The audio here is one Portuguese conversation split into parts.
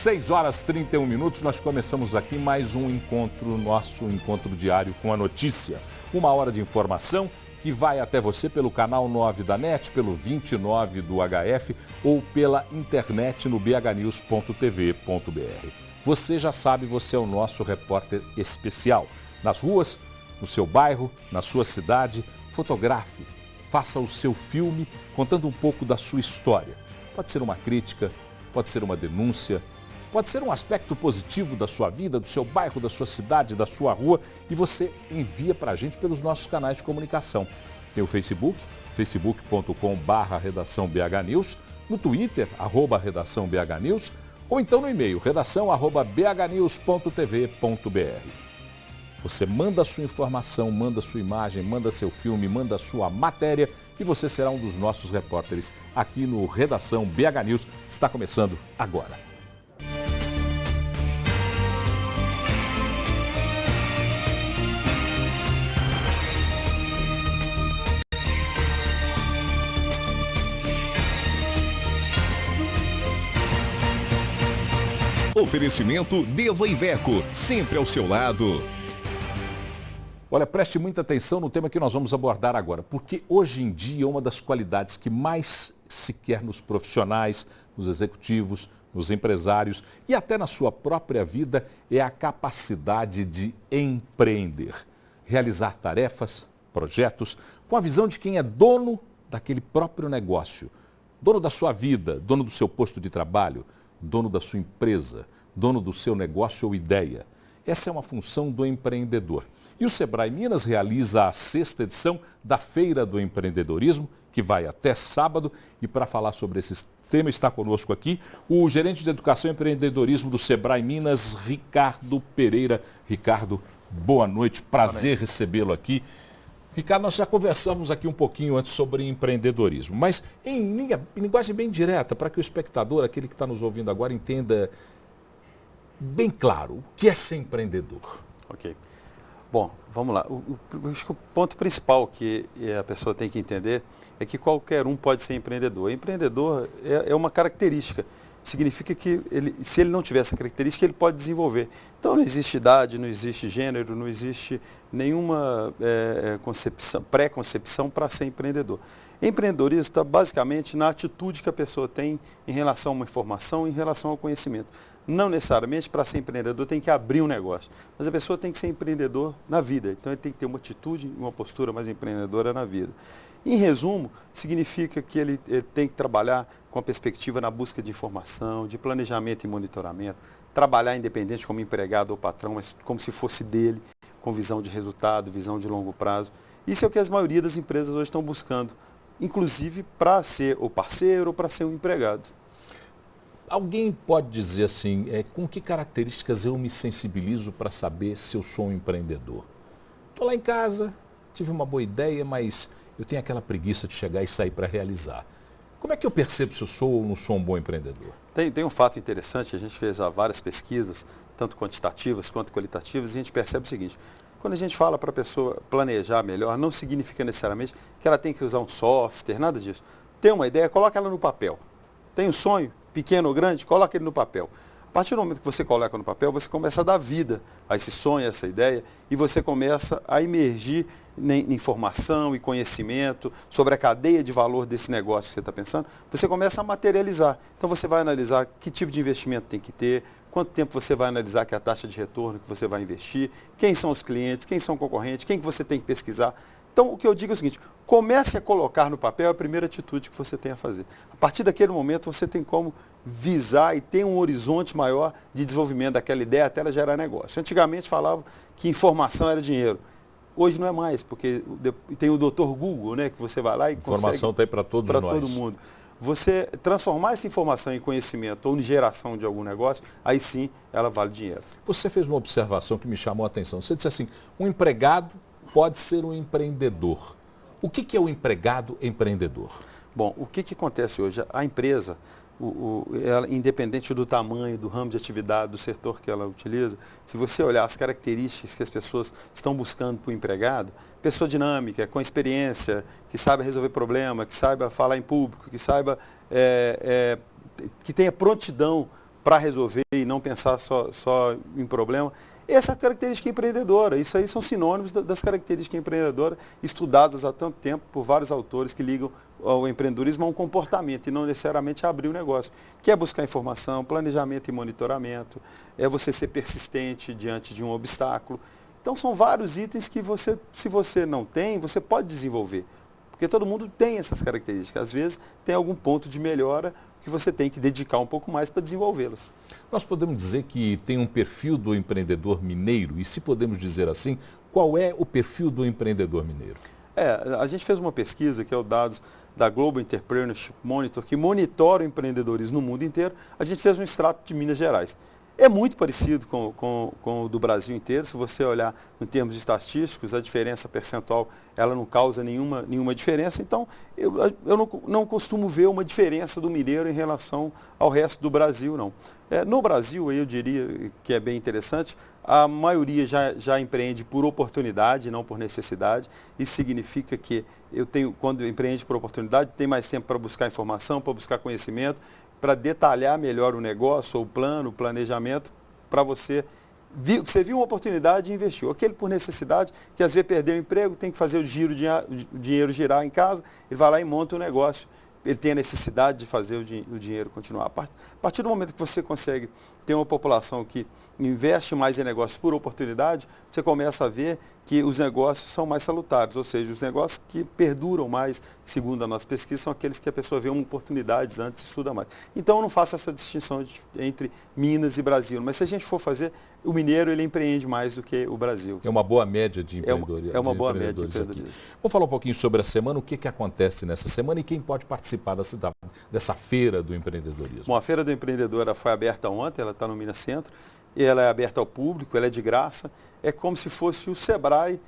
6 horas e 31 minutos, nós começamos aqui mais um encontro, nosso encontro diário com a notícia. 1 hora de informação que vai até você pelo canal 9 da NET, pelo 29 do HF ou pela internet no bhnews.tv.br. Você já sabe, você é o nosso repórter especial. Nas ruas, no seu bairro, na sua cidade, fotografe, faça o seu filme contando um pouco da sua história. Pode ser uma crítica, pode ser uma denúncia, pode ser um aspecto positivo da sua vida, do seu bairro, da sua cidade, da sua rua, e você envia para a gente pelos nossos canais de comunicação. Tem o Facebook, facebook.com/redação BHNews, no Twitter, @redação BHNews, ou então no e-mail, redação@bhnews.tv.br. Você manda a sua informação, manda a sua imagem, manda seu filme, manda a sua matéria e você será um dos nossos repórteres aqui no Redação BH News. Está começando agora. Oferecimento Deva Iveco, sempre ao seu lado. Olha, preste muita atenção no tema que nós vamos abordar agora, porque hoje em dia uma das qualidades que mais se quer nos profissionais, nos executivos, nos empresários e até na sua própria vida é a capacidade de empreender, realizar tarefas, projetos, com a visão de quem é dono daquele próprio negócio, dono da sua vida, dono do seu posto de trabalho, dono da sua empresa, dono do seu negócio ou ideia. Essa é uma função do empreendedor. E o Sebrae Minas realiza a 6ª edição da Feira do Empreendedorismo, que vai até sábado. E para falar sobre esse tema está conosco aqui o gerente de Educação e Empreendedorismo do Sebrae Minas, Ricardo Pereira. Ricardo, boa noite, prazer recebê-lo aqui. Ricardo, nós já conversamos aqui um pouquinho antes sobre empreendedorismo, mas em linguagem bem direta, para que o espectador, aquele que está nos ouvindo agora, entenda bem claro o que é ser empreendedor. Ok. Bom, vamos lá. Acho que o ponto principal que a pessoa tem que entender é que qualquer um pode ser empreendedor. Empreendedor é uma característica. Significa que se ele não tiver essa característica, ele pode desenvolver. Então não existe idade, não existe gênero, não existe nenhuma pré-concepção para ser empreendedor. Empreendedorismo está basicamente na atitude que a pessoa tem em relação a uma informação, em relação ao conhecimento. Não necessariamente para ser empreendedor tem que abrir um negócio, mas a pessoa tem que ser empreendedor na vida. Então ele tem que ter uma atitude, uma postura mais empreendedora na vida. Em resumo, significa que ele tem que trabalhar com a perspectiva na busca de informação, de planejamento e monitoramento, trabalhar independente como empregado ou patrão, mas como se fosse dele, com visão de resultado, visão de longo prazo. Isso é o que a maioria das empresas hoje estão buscando, inclusive para ser o parceiro ou para ser o empregado. Alguém pode dizer assim, com que características eu me sensibilizo para saber se eu sou um empreendedor? Estou lá em casa, tive uma boa ideia, mas eu tenho aquela preguiça de chegar e sair para realizar. Como é que eu percebo se eu sou ou não sou um bom empreendedor? Tem um fato interessante, a gente fez várias pesquisas, tanto quantitativas quanto qualitativas, e a gente percebe o seguinte: quando a gente fala para a pessoa planejar melhor, não significa necessariamente que ela tem que usar um software, nada disso. Tem uma ideia, coloca ela no papel. Tem um sonho, pequeno ou grande, coloca ele no papel. A partir do momento que você coloca no papel, você começa a dar vida a esse sonho, a essa ideia, e você começa a emergir em informação e conhecimento sobre a cadeia de valor desse negócio que você está pensando. Você começa a materializar. Então você vai analisar que tipo de investimento tem que ter, quanto tempo você vai analisar que é a taxa de retorno que você vai investir, quem são os clientes, quem são os concorrentes, quem que você tem que pesquisar. Então, o que eu digo é o seguinte: comece a colocar no papel a primeira atitude que você tem a fazer. A partir daquele momento, você tem como visar e ter um horizonte maior de desenvolvimento daquela ideia até ela gerar negócio. Antigamente falavam que informação era dinheiro. Hoje não é mais, porque tem o Dr. Google, né, que você vai lá e informação tem para todos nós. Para todo mundo. Você transformar essa informação em conhecimento ou em geração de algum negócio, aí sim ela vale dinheiro. Você fez uma observação que me chamou a atenção. Você disse assim, um empregado pode ser um empreendedor. O que é o empregado empreendedor? Bom, o que acontece hoje? A empresa, ela, independente do tamanho, do ramo de atividade, do setor que ela utiliza, se você olhar as características que as pessoas estão buscando para o empregado, pessoa dinâmica, com experiência, que saiba resolver problema, que saiba falar em público, que saiba, que tenha prontidão para resolver e não pensar só em problema. Essa é a característica empreendedora. Isso aí são sinônimos das características empreendedoras estudadas há tanto tempo por vários autores que ligam o empreendedorismo a um comportamento e não necessariamente a abrir um negócio, que é buscar informação, planejamento e monitoramento, é você ser persistente diante de um obstáculo. Então são vários itens que se você não tem, você pode desenvolver. Porque todo mundo tem essas características. Às vezes tem algum ponto de melhora que você tem que dedicar um pouco mais para desenvolvê-las. Nós podemos dizer que tem um perfil do empreendedor mineiro, e se podemos dizer assim, qual é o perfil do empreendedor mineiro? A gente fez uma pesquisa, que é o dados da Global Entrepreneurship Monitor, que monitora o empreendedorismo no mundo inteiro. A gente fez um extrato de Minas Gerais. É muito parecido com o do Brasil inteiro. Se você olhar em termos estatísticos, a diferença percentual ela não causa nenhuma diferença. Então, eu não costumo ver uma diferença do mineiro em relação ao resto do Brasil, não. No Brasil, eu diria que é bem interessante, a maioria já empreende por oportunidade, não por necessidade. Isso significa que quando empreende por oportunidade, tem mais tempo para buscar informação, para buscar conhecimento, para detalhar melhor o negócio, ou o plano, o planejamento, para você viu uma oportunidade e investiu. Aquele por necessidade, que às vezes perdeu o emprego, tem que fazer o dinheiro girar em casa, ele vai lá e monta o negócio. Ele tem a necessidade de fazer o dinheiro continuar. A partir do momento que você consegue ter uma população que investe mais em negócios por oportunidade, você começa a ver que os negócios são mais salutares, ou seja, os negócios que perduram mais, segundo a nossa pesquisa, são aqueles que a pessoa vê uma oportunidade antes e estuda mais. Então eu não faço essa distinção entre Minas e Brasil, mas se a gente for fazer, o mineiro ele empreende mais do que o Brasil. É uma boa média de empreendedores. É uma boa média de empreendedorismo. Vamos falar um pouquinho sobre a semana, o que acontece nessa semana e quem pode participar dessa feira do empreendedorismo. Bom, a Feira do Empreendedor foi aberta ontem, ela está no Minas Centro, e ela é aberta ao público, ela é de graça, é como se fosse o Sebrae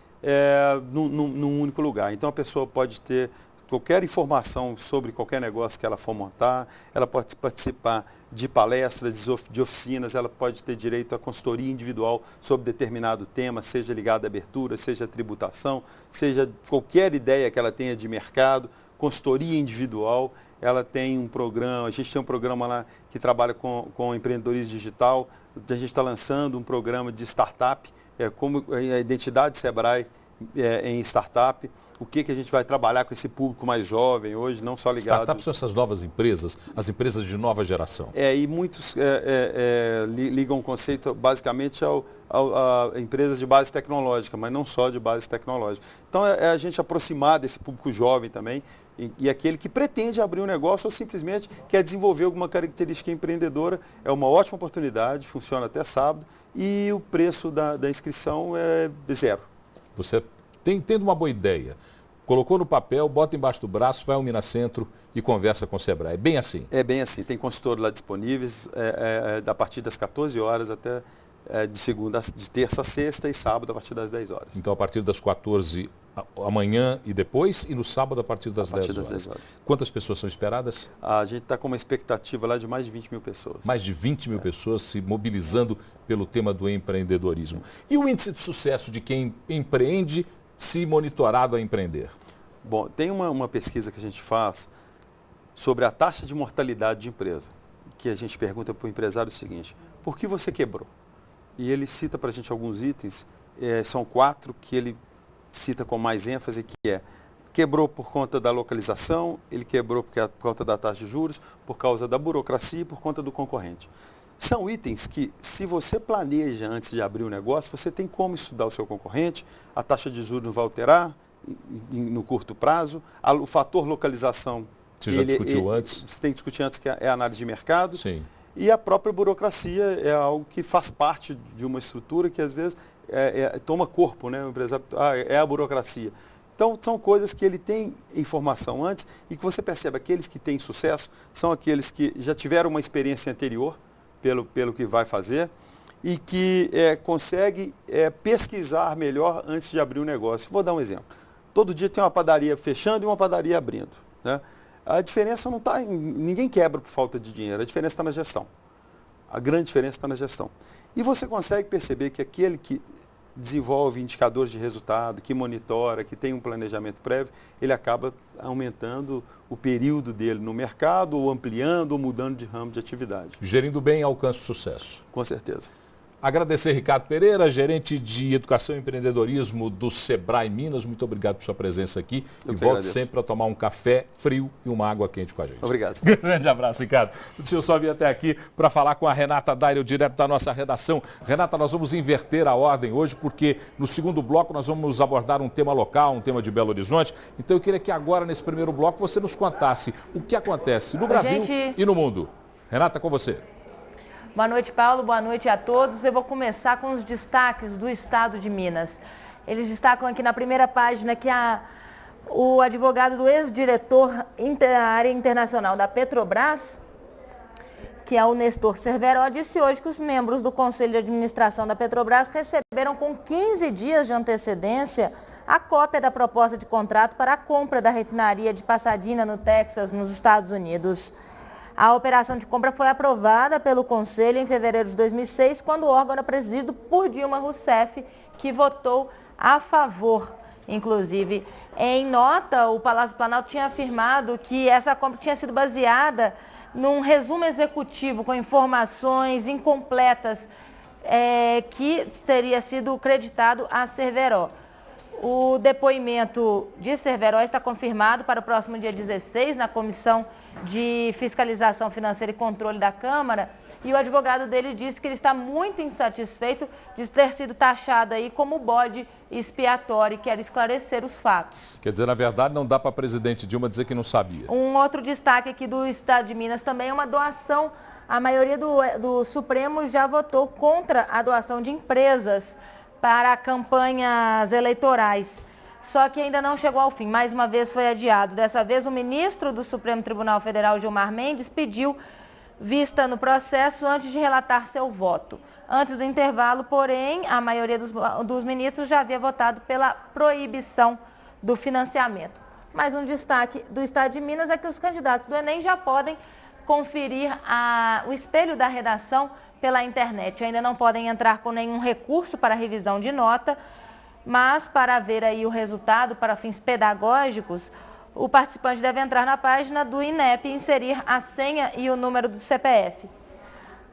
num único lugar. Então a pessoa pode ter qualquer informação sobre qualquer negócio que ela for montar, ela pode participar de palestras, de oficinas, ela pode ter direito à consultoria individual sobre determinado tema, seja ligado à abertura, seja à tributação, seja qualquer ideia que ela tenha de mercado, consultoria individual. Ela tem um programa, a gente tem um programa lá que trabalha com empreendedorismo digital, a gente está lançando um programa de startup, como a identidade Sebrae em startup, o que a gente vai trabalhar com esse público mais jovem hoje, não só ligado... Startups são essas novas empresas, as empresas de nova geração. E muitos ligam o conceito basicamente a empresas de base tecnológica, mas não só de base tecnológica. Então é a gente aproximar desse público jovem também, e aquele que pretende abrir um negócio ou simplesmente quer desenvolver alguma característica empreendedora, é uma ótima oportunidade, funciona até sábado, e o preço da inscrição é zero. Você tendo uma boa ideia, colocou no papel, bota embaixo do braço, vai ao Minas Centro e conversa com o Sebrae. É bem assim? É bem assim. Tem consultor lá disponíveis a partir das 14 horas até de terça a sexta e sábado a partir das 10 horas. Então a partir das 14 amanhã e depois, e no sábado a partir das 10 horas. Quantas pessoas são esperadas? A gente está com uma expectativa lá de mais de 20 mil pessoas. Mais de 20 mil pessoas se mobilizando pelo tema do empreendedorismo. E o índice de sucesso de quem empreende se monitorado a empreender? Bom, tem uma pesquisa que a gente faz sobre a taxa de mortalidade de empresa, que a gente pergunta para o empresário o seguinte: por que você quebrou? E ele cita para a gente alguns itens, são 4 que ele cita com mais ênfase, que quebrou por conta da localização, ele quebrou por conta da taxa de juros, por causa da burocracia e por conta do concorrente. São itens que, se você planeja antes de abrir o negócio, você tem como estudar o seu concorrente, a taxa de juros não vai alterar no curto prazo, o fator localização. Você já discutiu antes? Você tem que discutir antes, que é a análise de mercado. Sim. E a própria burocracia é algo que faz parte de uma estrutura que às vezes toma corpo, né? O empresário, é a burocracia. Então, são coisas que ele tem informação antes e que você percebe, aqueles que têm sucesso são aqueles que já tiveram uma experiência anterior pelo que vai fazer e que consegue pesquisar melhor antes de abrir um negócio. Vou dar um exemplo. Todo dia tem uma padaria fechando e uma padaria abrindo, né? A diferença não está ninguém quebra por falta de dinheiro, a diferença está na gestão. A grande diferença está na gestão. E você consegue perceber que aquele que desenvolve indicadores de resultado, que monitora, que tem um planejamento prévio, ele acaba aumentando o período dele no mercado, ou ampliando, ou mudando de ramo de atividade. Gerindo bem, alcança o sucesso. Com certeza. Agradecer Ricardo Pereira, gerente de Educação e Empreendedorismo do Sebrae Minas. Muito obrigado por sua presença aqui. E volte sempre para tomar um café frio e uma água quente com a gente. Obrigado. Grande abraço, Ricardo. Deixa eu só vir até aqui para falar com a Renata Dairo, direto da nossa redação. Renata, nós vamos inverter a ordem hoje, porque no segundo bloco nós vamos abordar um tema local, um tema de Belo Horizonte. Então eu queria que agora, nesse primeiro bloco, você nos contasse o que acontece no Brasil e no mundo. Renata, com você. Boa noite, Paulo. Boa noite a todos. Eu vou começar com os destaques do estado de Minas. Eles destacam aqui na primeira página que o advogado do ex-diretor da área internacional da Petrobras, que é o Nestor Cerveró, disse hoje que os membros do Conselho de Administração da Petrobras receberam com 15 dias de antecedência a cópia da proposta de contrato para a compra da refinaria de Pasadena, no Texas, nos Estados Unidos. A operação de compra foi aprovada pelo Conselho em fevereiro de 2006, quando o órgão era presidido por Dilma Rousseff, que votou a favor. Inclusive, em nota, o Palácio do Planalto tinha afirmado que essa compra tinha sido baseada num resumo executivo com informações incompletas que teria sido creditado a Cerveró. O depoimento de Cerveró está confirmado para o próximo dia 16 na Comissão de Fiscalização Financeira e Controle da Câmara, e o advogado dele disse que ele está muito insatisfeito de ter sido taxado aí como bode expiatório e quer esclarecer os fatos. Quer dizer, na verdade, não dá para a presidente Dilma dizer que não sabia. Um outro destaque aqui do estado de Minas também é uma doação. A maioria do Supremo já votou contra a doação de empresas para campanhas eleitorais. Só que ainda não chegou ao fim. Mais uma vez foi adiado. Dessa vez, o ministro do Supremo Tribunal Federal, Gilmar Mendes, pediu vista no processo antes de relatar seu voto. Antes do intervalo, porém, a maioria dos ministros já havia votado pela proibição do financiamento. Mais um destaque do estado de Minas é que os candidatos do Enem já podem conferir o espelho da redação pela internet. Ainda não podem entrar com nenhum recurso para revisão de nota, mas para ver aí o resultado para fins pedagógicos, o participante deve entrar na página do INEP e inserir a senha e o número do CPF.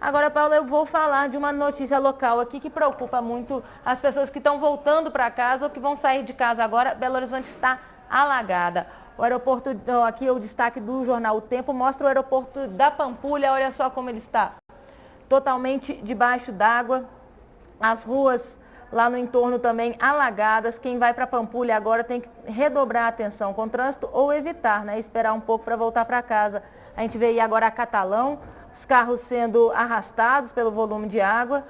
Agora, Paulo, eu vou falar de uma notícia local aqui que preocupa muito as pessoas que estão voltando para casa ou que vão sair de casa agora. Belo Horizonte está alagada. O aeroporto, aqui o destaque do jornal O Tempo, mostra o aeroporto da Pampulha. Olha só como ele está. Totalmente debaixo d'água. As ruas lá no entorno também alagadas. Quem vai para Pampulha agora tem que redobrar a atenção com o trânsito ou evitar, esperar um pouco para voltar para casa. A gente vê aí agora a Catalão, os carros sendo arrastados pelo volume de água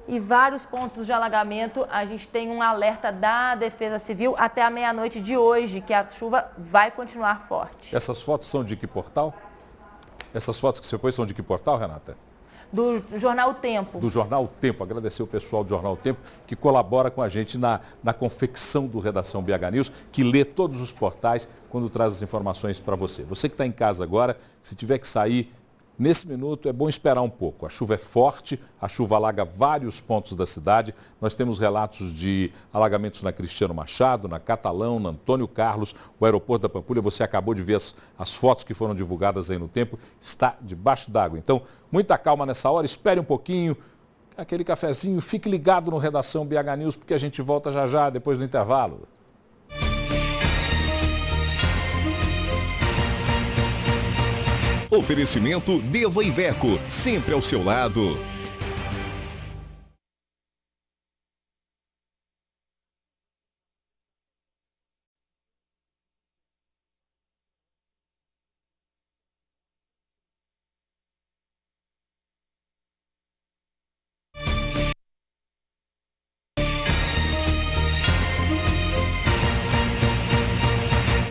e vários pontos de alagamento. A gente tem um alerta da Defesa Civil até a meia-noite de hoje, que a chuva vai continuar forte. Essas fotos são de que portal? Essas fotos que você pôs são de que portal, Renata? Do Jornal O Tempo. Do Jornal O Tempo. Agradecer o pessoal do Jornal O Tempo que colabora com a gente na confecção do Redação BH News, que lê todos os portais quando traz as informações para você. Você que está em casa agora, se tiver que sair nesse minuto, é bom esperar um pouco. A chuva é forte, a chuva alaga vários pontos da cidade. Nós temos relatos de alagamentos na Cristiano Machado, na Catalão, na Antônio Carlos, o aeroporto da Pampulha. Você acabou de ver as fotos que foram divulgadas aí no Tempo. Está debaixo d'água. Então, muita calma nessa hora, espere um pouquinho, aquele cafezinho, fique ligado no Redação BH News, porque a gente volta já já, depois do intervalo. Oferecimento Deva Iveco, sempre ao seu lado.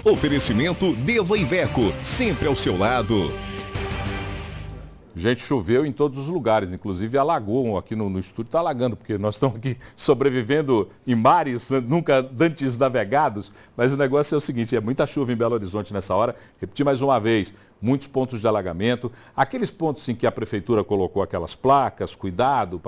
Oferecimento Deva Iveco, sempre ao seu lado. Gente, choveu em todos os lugares, inclusive alagou aqui no estúdio, está alagando, porque nós estamos aqui sobrevivendo em mares nunca antes navegados, mas o negócio é o seguinte, é muita chuva em Belo Horizonte nessa hora. Repetir mais uma vez, muitos pontos de alagamento, aqueles pontos em que a prefeitura colocou aquelas placas, cuidado,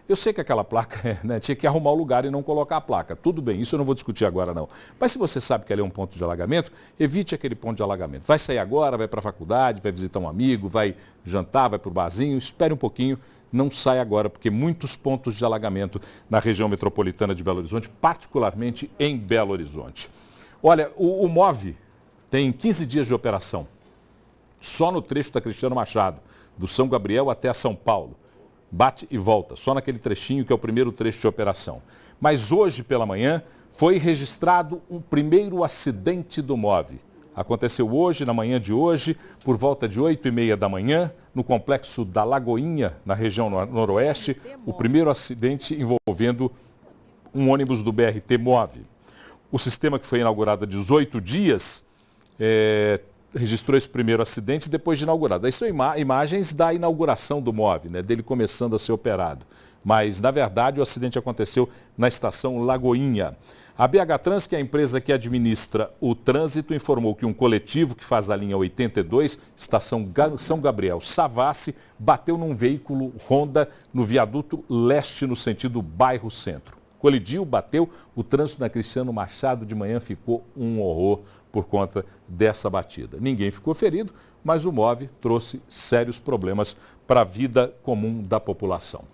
eu sei que aquela placa tinha que arrumar o lugar e não colocar a placa, tudo bem, isso eu não vou discutir agora não. Mas se você sabe que ali é um ponto de alagamento, evite aquele ponto de alagamento. Vai sair agora, vai para a faculdade, vai visitar um amigo, vai jantar, vai para o barzinho, espere um pouquinho, não sai agora, porque muitos pontos de alagamento na região metropolitana de Belo Horizonte, particularmente em Belo Horizonte. Olha, o MOVE tem 15 dias de operação. Só no trecho da Cristiano Machado, do São Gabriel até a São Paulo. Bate e volta, só naquele trechinho que é o primeiro trecho de operação. Mas hoje pela manhã foi registrado um primeiro acidente do MOVE. Aconteceu hoje, na manhã de hoje, por volta de 8h30 da manhã, no complexo da Lagoinha, na região noroeste, o primeiro acidente envolvendo um ônibus do BRT MOVE. O sistema que foi inaugurado há 18 dias registrou esse primeiro acidente depois de inaugurado. Aí são imagens da inauguração do MOVE, dele começando a ser operado. Mas, na verdade, o acidente aconteceu na estação Lagoinha. A BH Trans, que é a empresa que administra o trânsito, informou que um coletivo que faz a linha 82, estação São Gabriel Savassi, bateu num veículo Honda no viaduto leste no sentido bairro Centro. Colidiu, bateu, o trânsito na Cristiano Machado de manhã ficou um horror por conta dessa batida. Ninguém ficou ferido, mas o MOVE trouxe sérios problemas para a vida comum da população.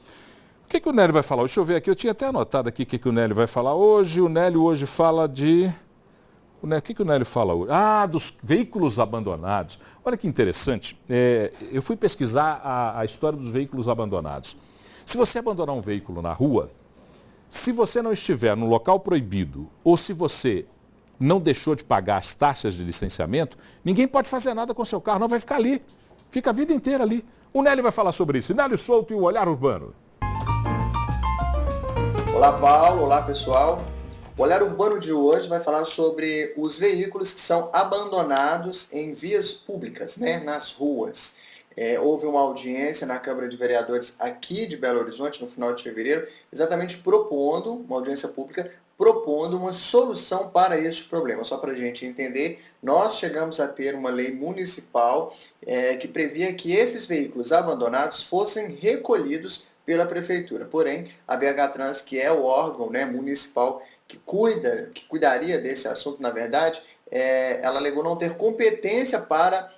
O que o Nélio vai falar? Deixa eu ver aqui, eu tinha até anotado aqui o que o Nélio vai falar hoje. O Nélio hoje fala de... O que o Nélio fala hoje? Dos veículos abandonados. Olha que interessante, eu fui pesquisar a história dos veículos abandonados. Se você abandonar um veículo na rua, se você não estiver no local proibido ou se você não deixou de pagar as taxas de licenciamento, ninguém pode fazer nada com o seu carro, não vai ficar ali. Fica a vida inteira ali. O Nélio vai falar sobre isso. Nélio Souto e o Olhar Urbano. Olá, Paulo. Olá, pessoal. O Olhar Urbano de hoje vai falar sobre os veículos que são abandonados em vias públicas, nas ruas. Houve uma audiência na Câmara de Vereadores aqui de Belo Horizonte no final de fevereiro, exatamente propondo, uma audiência pública, propondo uma solução para este problema. Só para a gente entender, nós chegamos a ter uma lei municipal que previa que esses veículos abandonados fossem recolhidos pela Prefeitura. Porém, a BH Trans, que é o órgão municipal que cuidaria desse assunto, na verdade, ela alegou não ter competência para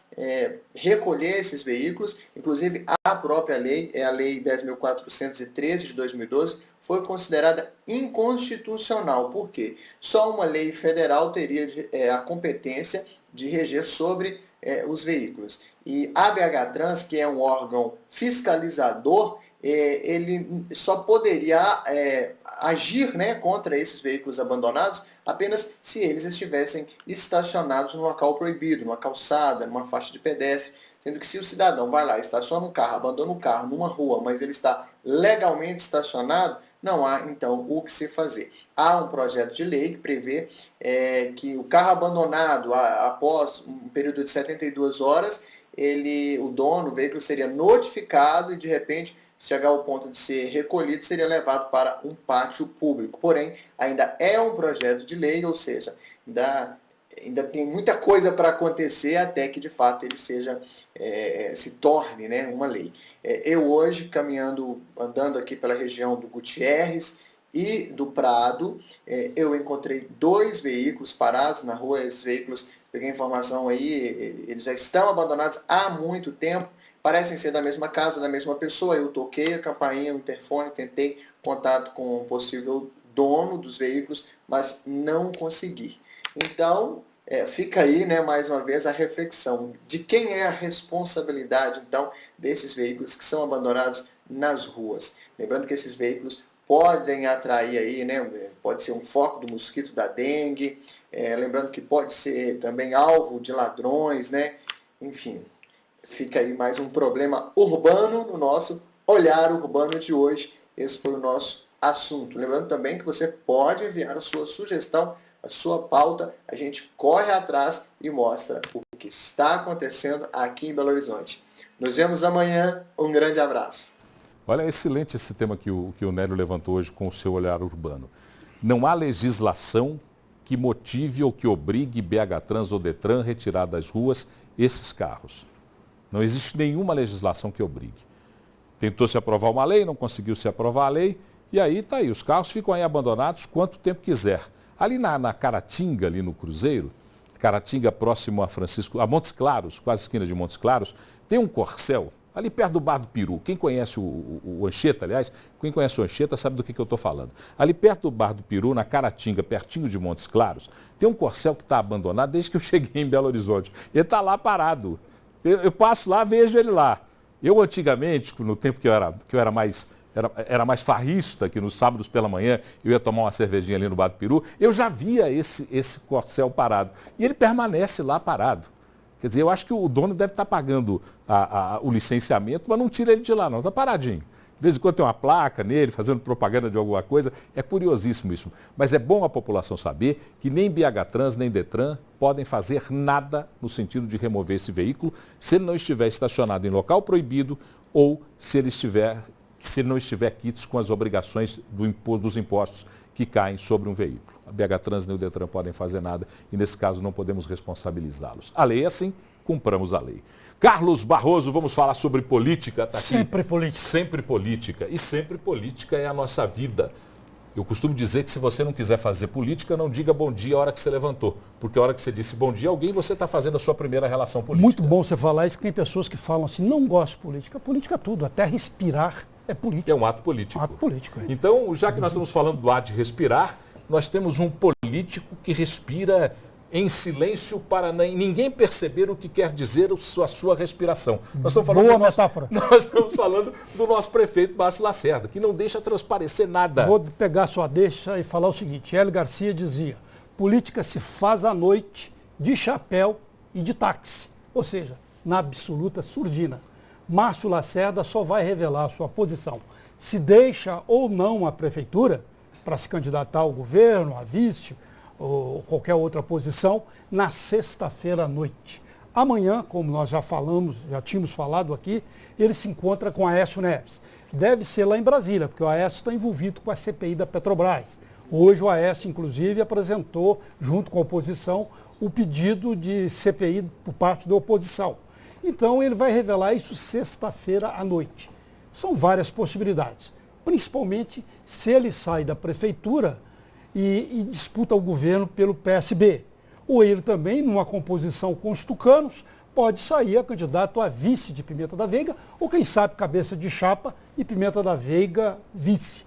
recolher esses veículos. Inclusive, a própria lei, a Lei 10.413 de 2012, foi considerada inconstitucional. Por quê? Só uma lei federal teria a competência de reger sobre os veículos. E a BH Trans, que é um órgão fiscalizador, ele só poderia agir contra esses veículos abandonados apenas se eles estivessem estacionados no local proibido, numa calçada, numa faixa de pedestre. Sendo que se o cidadão vai lá, estaciona um carro, abandona um carro numa rua, mas ele está legalmente estacionado, não há, então, o que se fazer. Há um projeto de lei que prevê que o carro abandonado, após um período de 72 horas, o dono, o veículo seria notificado e, de repente, se chegar ao ponto de ser recolhido, seria levado para um pátio público. Porém, ainda é um projeto de lei, ou seja, ainda tem muita coisa para acontecer até que, de fato, ele se torne uma lei. Eu hoje, andando aqui pela região do Gutierrez e do Prado, eu encontrei 2 veículos parados na rua. Esses veículos, peguei informação aí, eles já estão abandonados há muito tempo, parecem ser da mesma casa, da mesma pessoa. Eu toquei a campainha, o interfone, tentei contato com o possível dono dos veículos, mas não consegui. Então, fica aí, mais uma vez, a reflexão de quem é a responsabilidade, então, desses veículos que são abandonados nas ruas. Lembrando que esses veículos podem atrair aí, pode ser um foco do mosquito da dengue, lembrando que pode ser também alvo de ladrões, enfim, fica aí mais um problema urbano no nosso Olhar Urbano de hoje. Esse foi o nosso assunto. Lembrando também que você pode enviar a sua sugestão, a sua pauta, a gente corre atrás e mostra o que está acontecendo aqui em Belo Horizonte. Nos vemos amanhã, um grande abraço. Olha, é excelente esse tema que o Nélio levantou hoje com o seu Olhar Urbano. Não há legislação que motive ou que obrigue BH Trans ou Detran a retirar das ruas esses carros. Não existe nenhuma legislação que obrigue. Tentou se aprovar uma lei, não conseguiu se aprovar a lei, e aí está aí, os carros ficam aí abandonados quanto tempo quiser. Ali na Caratinga, ali no Cruzeiro, Caratinga próximo a Montes Claros, quase esquina de Montes Claros, tem um corcel, ali perto do Bar do Peru. Quem conhece o Anchieta, aliás, quem conhece o Anchieta sabe do que eu estou falando. Ali perto do Bar do Peru, na Caratinga, pertinho de Montes Claros, tem um corcel que está abandonado desde que eu cheguei em Belo Horizonte. Ele está lá parado. Eu passo lá, vejo ele lá. Eu antigamente, no tempo que eu era mais farrista, que nos sábados pela manhã eu ia tomar uma cervejinha ali no Bar do Peru, eu já via esse corcel parado. E ele permanece lá parado. Quer dizer, eu acho que o dono deve estar pagando o licenciamento, mas não tira ele de lá não, está paradinho. De vez em quando tem uma placa nele, fazendo propaganda de alguma coisa. É curiosíssimo isso. Mas é bom a população saber que nem BH Trans, nem Detran podem fazer nada no sentido de remover esse veículo se ele não estiver estacionado em local proibido ou se ele não estiver quites com as obrigações dos impostos que caem sobre um veículo. A BH Trans nem o Detran podem fazer nada e, nesse caso, não podemos responsabilizá-los. A lei é assim, cumpramos a lei. Carlos Barroso, vamos falar sobre política. Tá aqui. Sempre política. Sempre política. E sempre política é a nossa vida. Eu costumo dizer que se você não quiser fazer política, não diga bom dia a hora que você levantou. Porque a hora que você disse bom dia a alguém, você está fazendo a sua primeira relação política. Muito bom você falar isso, que tem pessoas que falam assim, não gosto de política. Política é tudo, até respirar é política. É um ato político. Um ato político. É. Então, já que nós estamos falando do ato de respirar, nós temos um político que respira em silêncio para ninguém perceber o que quer dizer a sua respiração. Nós estamos falando Boa metáfora. Nós estamos falando do nosso prefeito Márcio Lacerda, que não deixa transparecer nada. Vou pegar sua deixa e falar o seguinte, Hélio Garcia dizia, política se faz à noite, de chapéu e de táxi, ou seja, na absoluta surdina. Márcio Lacerda só vai revelar a sua posição, se deixa ou não a prefeitura para se candidatar ao governo, a vice, ou qualquer outra posição, na sexta-feira à noite. Amanhã, como nós já tínhamos falado aqui, ele se encontra com Aécio Neves. Deve ser lá em Brasília, porque o Aécio está envolvido com a CPI da Petrobras. Hoje o Aécio, inclusive, apresentou, junto com a oposição, o pedido de CPI por parte da oposição. Então ele vai revelar isso sexta-feira à noite. São várias possibilidades, principalmente se ele sai da prefeitura e disputa o governo pelo PSB. Ou ele também, numa composição com os tucanos, pode sair a candidato a vice de Pimenta da Veiga, ou quem sabe cabeça de chapa e Pimenta da Veiga vice.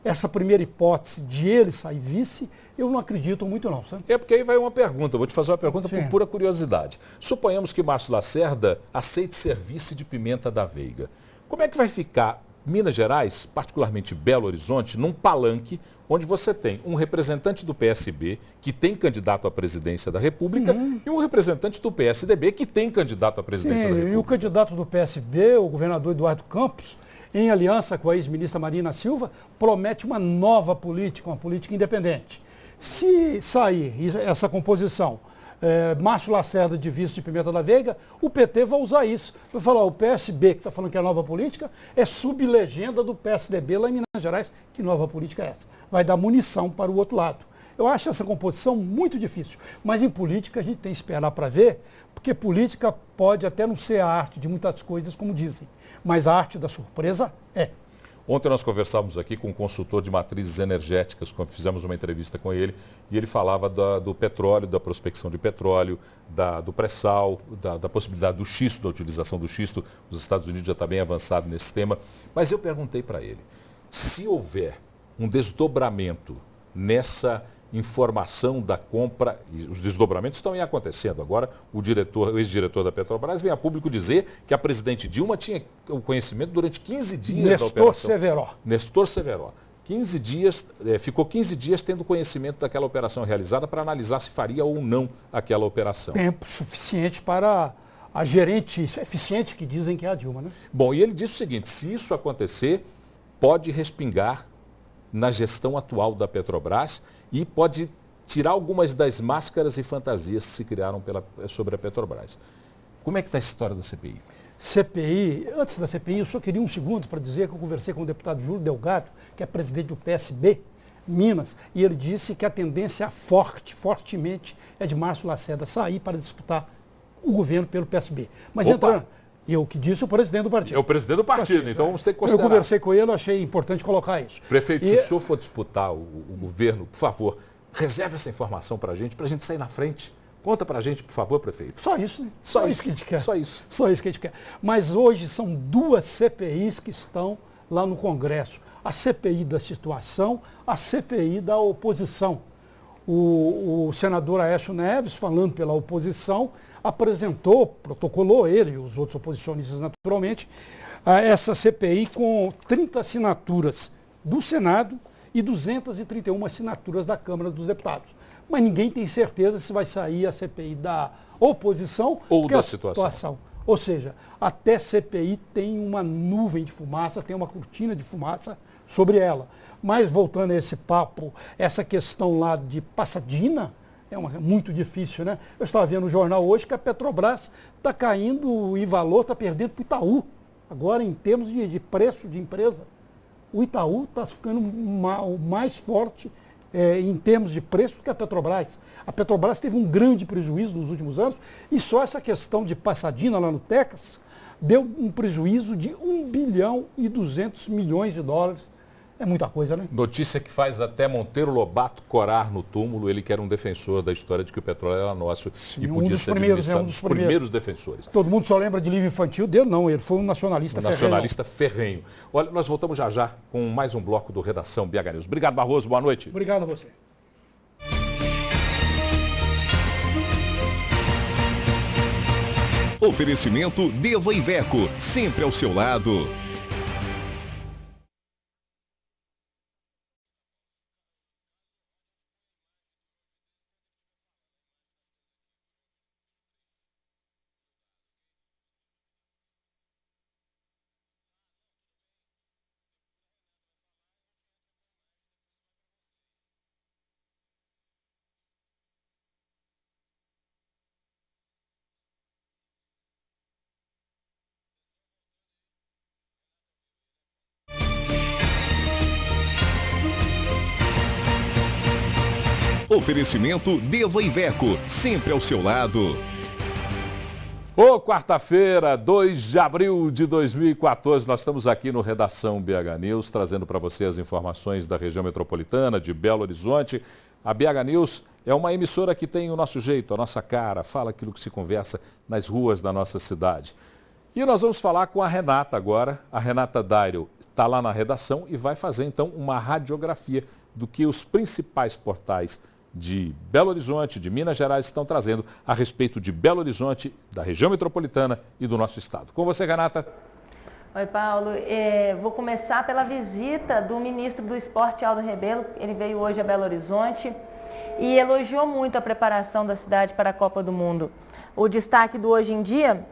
Essa primeira hipótese de ele sair vice, eu não acredito muito não. Sabe? É porque aí vai uma pergunta, eu vou te fazer uma pergunta Sim. por pura curiosidade. Suponhamos que Márcio Lacerda aceite ser vice de Pimenta da Veiga. Como é que vai ficar Minas Gerais, particularmente Belo Horizonte, num palanque onde você tem um representante do PSB que tem candidato à presidência da República e um representante do PSDB que tem candidato à presidência da República. E o candidato do PSB, o governador Eduardo Campos, em aliança com a ex-ministra Marina Silva, promete uma nova política, uma política independente. Se sair essa composição, Márcio Lacerda de vice de Pimenta da Veiga, o PT vai usar isso. Vai falar, o PSB, que está falando que é nova política, é sublegenda do PSDB lá em Minas Gerais. Que nova política é essa? Vai dar munição para o outro lado. Eu acho essa composição muito difícil. Mas em política a gente tem que esperar para ver, porque política pode até não ser a arte de muitas coisas, como dizem. Mas a arte da surpresa é. Ontem nós conversávamos aqui com um consultor de matrizes energéticas, quando fizemos uma entrevista com ele, e ele falava do petróleo, da prospecção de petróleo, do pré-sal, da possibilidade do xisto, da utilização do xisto. Os Estados Unidos já está bem avançado nesse tema. Mas eu perguntei para ele, se houver um desdobramento nessa informação da compra, e os desdobramentos estão acontecendo agora, o ex-diretor da Petrobras vem a público dizer que a presidente Dilma tinha o conhecimento durante 15 dias da operação. Nestor Severo. 15 dias, ficou 15 dias tendo conhecimento daquela operação realizada para analisar se faria ou não aquela operação. Tempo suficiente para a gerente eficiente que dizem que é a Dilma, né? Bom, e ele disse o seguinte, se isso acontecer, pode respingar na gestão atual da Petrobras e pode tirar algumas das máscaras e fantasias que se criaram sobre a Petrobras. Como é que está a história da CPI? CPI, antes da CPI, eu só queria um segundo para dizer que eu conversei com o deputado Júlio Delgado, que é presidente do PSB, Minas, e ele disse que a tendência fortemente, é de Márcio Lacerda sair para disputar o governo pelo PSB. Mas E o que disse o presidente do partido. É o presidente do partido, então vamos ter que considerar. Eu conversei com ele, achei importante colocar isso. Prefeito, se o senhor for disputar o governo, por favor, reserve essa informação para a gente sair na frente. Conta para a gente, por favor, prefeito. Só isso, né? Só isso que a gente quer. Só isso. Só isso que a gente quer. Mas hoje são 2 CPIs que estão lá no Congresso. A CPI da situação, a CPI da oposição. O senador Aécio Neves, falando pela oposição, protocolou ele e os outros oposicionistas naturalmente, essa CPI com 30 assinaturas do Senado e 231 assinaturas da Câmara dos Deputados. Mas ninguém tem certeza se vai sair a CPI da oposição ou da situação. Ou seja, até CPI tem uma nuvem de fumaça, tem uma cortina de fumaça sobre ela. Mas voltando a esse papo, essa questão lá de Pasadena, muito difícil, né? Eu estava vendo no jornal hoje que a Petrobras está caindo em valor, está perdendo para o Itaú. Agora, em termos de preço de empresa, o Itaú está ficando mais forte em termos de preço do que a Petrobras. A Petrobras teve um grande prejuízo nos últimos anos e só essa questão de Pasadena lá no Texas deu um prejuízo de 1 bilhão e 200 milhões de dólares. É muita coisa, né? Notícia que faz até Monteiro Lobato corar no túmulo, ele que era um defensor da história de que o petróleo era nosso. Sim, e podia ser administrado, um dos primeiros defensores. Todo mundo só lembra de livro infantil dele, não, ele foi um nacionalista ferrenho. Nacionalista ferrenho. Olha, nós voltamos já com mais um bloco do Redação BH News. Obrigado, Barroso, boa noite. Obrigado a você. Oferecimento Deva Iveco, sempre ao seu lado. Oferecimento Deva Iveco, sempre ao seu lado. Quarta-feira, 2 de abril de 2014, nós estamos aqui no Redação BH News, trazendo para você as informações da região metropolitana, de Belo Horizonte. A BH News é uma emissora que tem o nosso jeito, a nossa cara, fala aquilo que se conversa nas ruas da nossa cidade. E nós vamos falar com a Renata agora. A Renata Dairo está lá na redação e vai fazer então uma radiografia do que os principais portais de Belo Horizonte, de Minas Gerais, estão trazendo a respeito de Belo Horizonte, da região metropolitana e do nosso estado. Com você, Renata. Oi, Paulo. Vou começar pela visita do ministro do Esporte, Aldo Rebelo. Ele veio hoje a Belo Horizonte e elogiou muito a preparação da cidade para a Copa do Mundo. O destaque do Hoje em Dia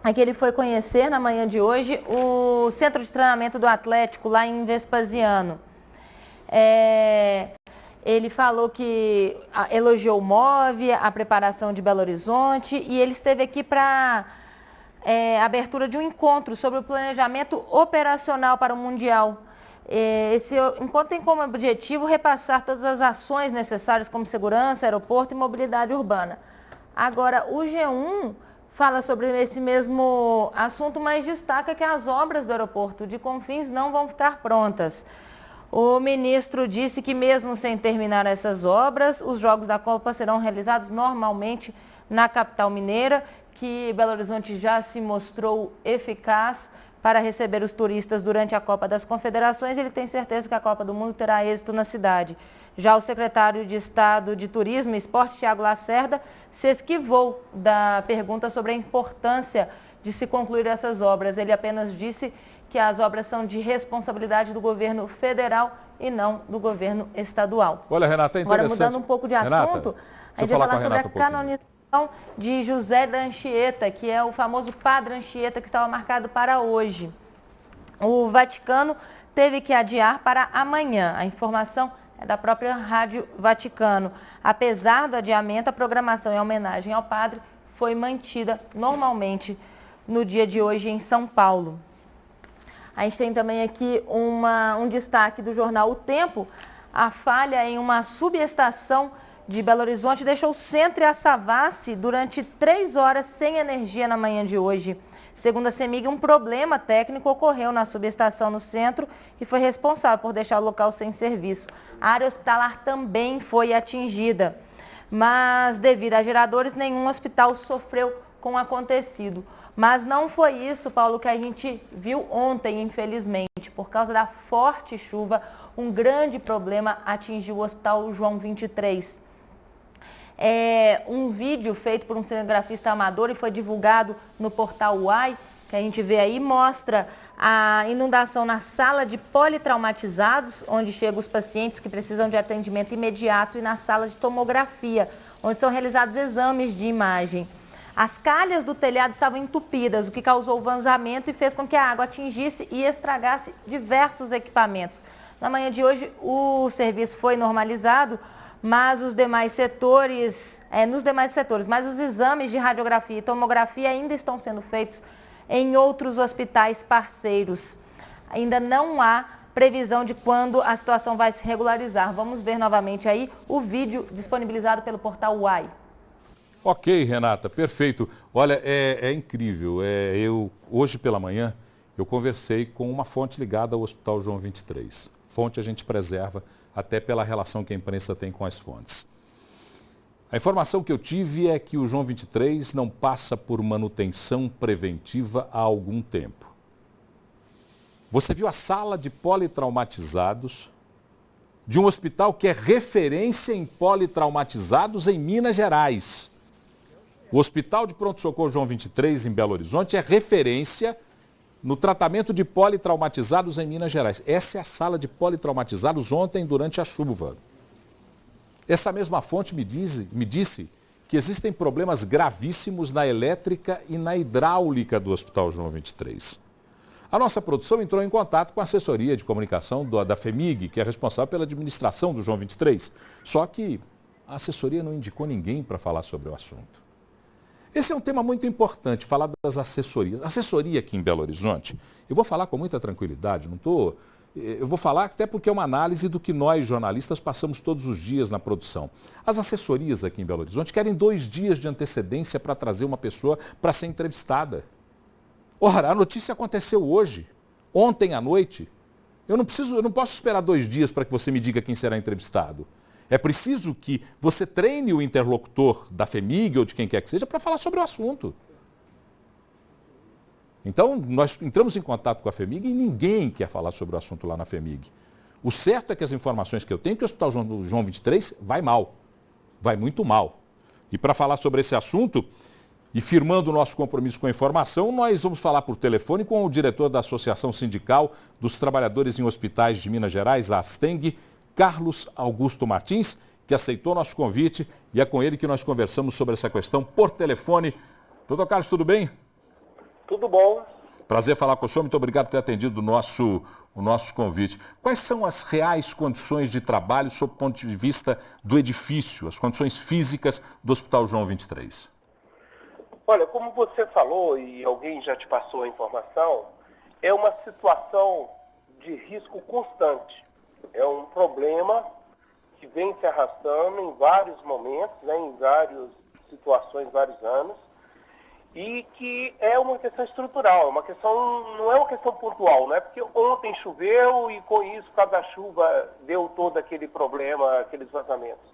é que ele foi conhecer, na manhã de hoje, o centro de treinamento do Atlético, lá em Vespasiano. Ele falou que elogiou o MOVE, a preparação de Belo Horizonte, e ele esteve aqui para abertura de um encontro sobre o planejamento operacional para o Mundial. Esse encontro tem como objetivo repassar todas as ações necessárias como segurança, aeroporto e mobilidade urbana. Agora, o G1 fala sobre esse mesmo assunto, mas destaca que as obras do aeroporto de Confins não vão ficar prontas. O ministro disse que mesmo sem terminar essas obras, os Jogos da Copa serão realizados normalmente na capital mineira, que Belo Horizonte já se mostrou eficaz para receber os turistas durante a Copa das Confederações. Ele tem certeza que a Copa do Mundo terá êxito na cidade. Já o secretário de Estado de Turismo e Esporte, Thiago Lacerda, se esquivou da pergunta sobre a importância de se concluir essas obras. Ele apenas disse que as obras são de responsabilidade do governo federal e não do governo estadual. Olha, Renata, é interessante. Agora, mudando um pouco de assunto, a gente vai falar sobre a canonização de José da Anchieta, que é o famoso Padre Anchieta, que estava marcado para hoje. O Vaticano teve que adiar para amanhã. A informação é da própria Rádio Vaticano. Apesar do adiamento, a programação em homenagem ao padre foi mantida normalmente no dia de hoje em São Paulo. A gente tem também aqui um destaque do jornal O Tempo. A falha em uma subestação de Belo Horizonte deixou o Centro e a Savassi durante 3 horas sem energia na manhã de hoje. Segundo a CEMIG, um problema técnico ocorreu na subestação no centro e foi responsável por deixar o local sem serviço. A área hospitalar também foi atingida, mas devido a geradores, nenhum hospital sofreu com o acontecido. Mas não foi isso, Paulo, que a gente viu ontem, infelizmente. Por causa da forte chuva, um grande problema atingiu o Hospital João 23. Um vídeo feito por um cinegrafista amador e foi divulgado no portal UAI, que a gente vê aí, mostra a inundação na sala de politraumatizados, onde chegam os pacientes que precisam de atendimento imediato, e na sala de tomografia, onde são realizados exames de imagem. As calhas do telhado estavam entupidas, o que causou vazamento e fez com que a água atingisse e estragasse diversos equipamentos. Na manhã de hoje, o serviço foi normalizado, mas nos demais setores, mas os exames de radiografia e tomografia ainda estão sendo feitos em outros hospitais parceiros. Ainda não há previsão de quando a situação vai se regularizar. Vamos ver novamente aí o vídeo disponibilizado pelo portal UAI. Ok, Renata, perfeito. Olha, é incrível. Hoje pela manhã, eu conversei com uma fonte ligada ao Hospital João 23. Fonte a gente preserva até pela relação que a imprensa tem com as fontes. A informação que eu tive é que o João 23 não passa por manutenção preventiva há algum tempo. Você viu a sala de politraumatizados de um hospital que é referência em politraumatizados em Minas Gerais. O Hospital de Pronto-Socorro João 23, em Belo Horizonte, é referência no tratamento de politraumatizados em Minas Gerais. Essa é a sala de politraumatizados ontem durante a chuva. Essa mesma fonte me disse que existem problemas gravíssimos na elétrica e na hidráulica do Hospital João 23. A nossa produção entrou em contato com a assessoria de comunicação da FEMIG, que é responsável pela administração do João 23. Só que a assessoria não indicou ninguém para falar sobre o assunto. Esse é um tema muito importante, falar das assessorias. Assessoria aqui em Belo Horizonte, eu vou falar com muita tranquilidade, eu vou falar até porque é uma análise do que nós, jornalistas, passamos todos os dias na produção. As assessorias aqui em Belo Horizonte querem 2 dias de antecedência para trazer uma pessoa para ser entrevistada. Ora, a notícia aconteceu hoje, ontem à noite. Eu não posso esperar 2 dias para que você me diga quem será entrevistado. É preciso que você treine o interlocutor da FEMIG ou de quem quer que seja para falar sobre o assunto. Então, nós entramos em contato com a FEMIG e ninguém quer falar sobre o assunto lá na FEMIG. O certo é que as informações que eu tenho é que o Hospital João 23 vai mal, vai muito mal. E para falar sobre esse assunto, e firmando o nosso compromisso com a informação, nós vamos falar por telefone com o diretor da Associação Sindical dos Trabalhadores em Hospitais de Minas Gerais, a ASTENG, Carlos Augusto Martins, que aceitou nosso convite, e é com ele que nós conversamos sobre essa questão por telefone. Doutor Carlos, tudo bem? Tudo bom. Prazer falar com o senhor, muito obrigado por ter atendido o nosso convite. Quais são as reais condições de trabalho sob o ponto de vista do edifício, as condições físicas do Hospital João 23? Olha, como você falou e alguém já te passou a informação, é uma situação de risco constante. É um problema que vem se arrastando em vários momentos, em várias situações, vários anos, e que é uma questão estrutural, não é uma questão pontual, não é porque ontem choveu e com isso, por causa da chuva, deu todo aquele problema, aqueles vazamentos.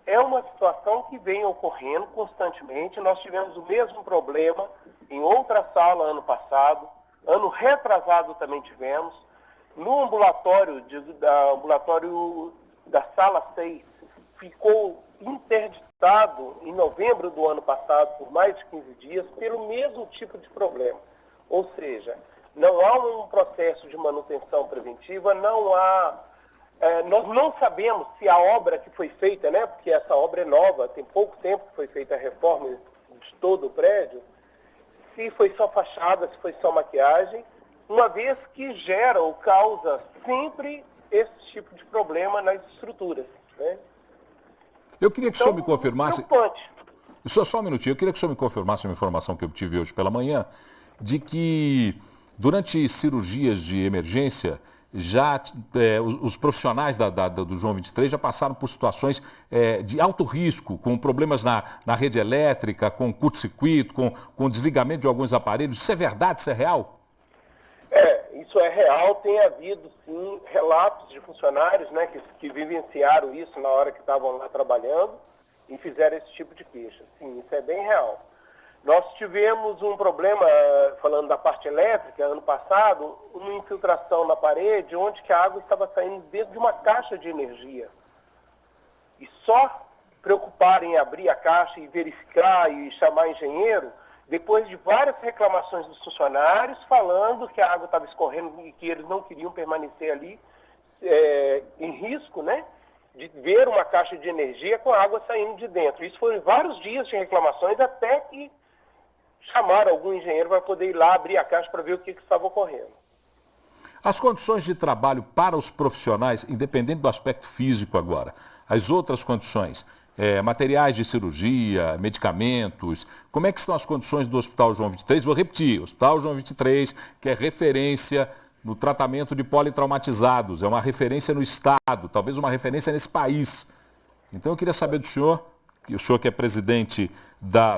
É uma situação que vem ocorrendo constantemente. Nós tivemos o mesmo problema em outra sala ano passado, ano retrasado também tivemos. No ambulatório da sala 6, ficou interditado em novembro do ano passado por mais de 15 dias pelo mesmo tipo de problema. Ou seja, não há um processo de manutenção preventiva, nós não sabemos se a obra que foi feita, porque essa obra é nova, tem pouco tempo que foi feita a reforma de todo o prédio, se foi só fachada, se foi só maquiagem, uma vez que gera ou causa sempre esse tipo de problema nas estruturas. Eu queria que o senhor me confirmasse... Preocupante. Só um minutinho, eu queria que o senhor me confirmasse uma informação que eu tive hoje pela manhã, de que durante cirurgias de emergência, os profissionais do João 23 já passaram por situações de alto risco, com problemas na rede elétrica, com curto-circuito, com desligamento de alguns aparelhos. Isso é verdade? Isso é real? Isso é real. Tem havido, sim, relatos de funcionários, né, que vivenciaram isso na hora que estavam lá trabalhando e fizeram esse tipo de queixa. Sim, isso é bem real. Nós tivemos um problema, falando da parte elétrica, ano passado, uma infiltração na parede, onde que a água estava saindo dentro de uma caixa de energia. E só preocuparem em abrir a caixa e verificar e chamar engenheiro, depois de várias reclamações dos funcionários, falando que a água estava escorrendo e que eles não queriam permanecer ali em risco, né, de ver uma caixa de energia com a água saindo de dentro. Isso foram vários dias de reclamações, até que chamaram algum engenheiro para poder ir lá abrir a caixa para ver o que estava ocorrendo. As condições de trabalho para os profissionais, independente do aspecto físico agora, as outras condições, materiais de cirurgia, medicamentos, como é que estão as condições do Hospital João 23? Vou repetir, Hospital João 23, que é referência no tratamento de politraumatizados, é uma referência no Estado, talvez uma referência nesse país. Então eu queria saber do senhor, o senhor que é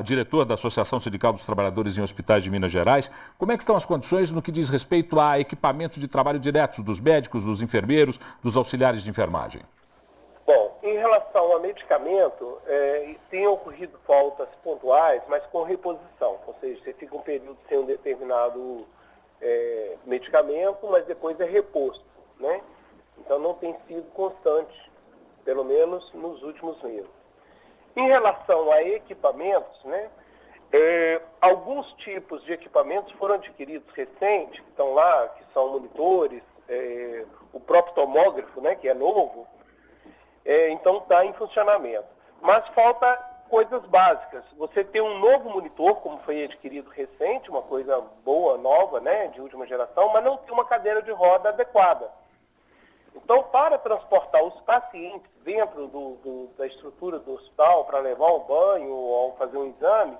diretor da Associação Sindical dos Trabalhadores em Hospitais de Minas Gerais, como é que estão as condições no que diz respeito a equipamentos de trabalho diretos dos médicos, dos enfermeiros, dos auxiliares de enfermagem? Bom, em relação a medicamento, tem ocorrido faltas pontuais, mas com reposição, ou seja, você fica um período sem um determinado medicamento, mas depois é reposto, né? Então não tem sido constante, pelo menos nos últimos meses. Em relação a equipamentos, né, alguns tipos de equipamentos foram adquiridos recente, que estão lá, que são monitores, o próprio tomógrafo, né, que é novo, então está em funcionamento. Mas falta coisas básicas. Você tem um novo monitor, como foi adquirido recente, uma coisa boa, nova, né, de última geração, mas não tem uma cadeira de roda adequada. Então, para transportar os pacientes dentro da estrutura do hospital, para levar ao banho ou fazer um exame,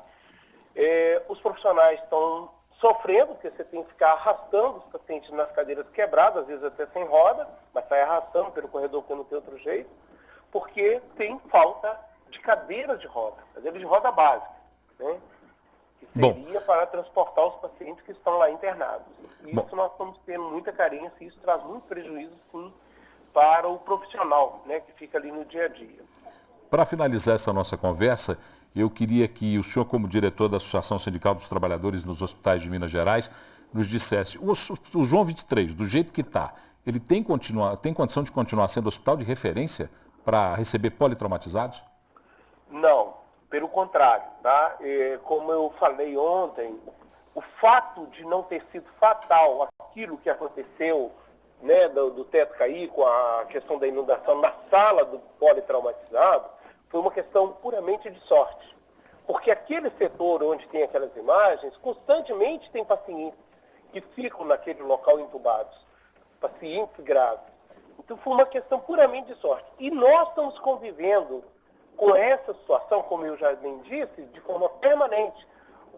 os profissionais estão sofrendo, porque você tem que ficar arrastando os pacientes nas cadeiras quebradas, às vezes até sem roda, mas sai arrastando pelo corredor porque não tem outro jeito, porque tem falta de cadeiras de roda básica, né? Que seria para transportar os pacientes que estão lá internados. Isso nós estamos tendo muita carência e isso traz muito prejuízo, sim, para o profissional, né, que fica ali no dia a dia. Para finalizar essa nossa conversa, eu queria que o senhor, como diretor da Associação Sindical dos Trabalhadores nos Hospitais de Minas Gerais, nos dissesse, o João 23, do jeito que está, ele tem condição de continuar sendo hospital de referência para receber politraumatizados? Não, pelo contrário, tá? Como eu falei ontem, o fato de não ter sido fatal aquilo que aconteceu, né, do teto cair com a questão da inundação na sala do politraumatizado, foi uma questão puramente de sorte. Porque aquele setor onde tem aquelas imagens, constantemente tem pacientes que ficam naquele local entubados, pacientes graves. Então foi uma questão puramente de sorte. E nós estamos convivendo com essa situação, como eu já bem disse, de forma permanente.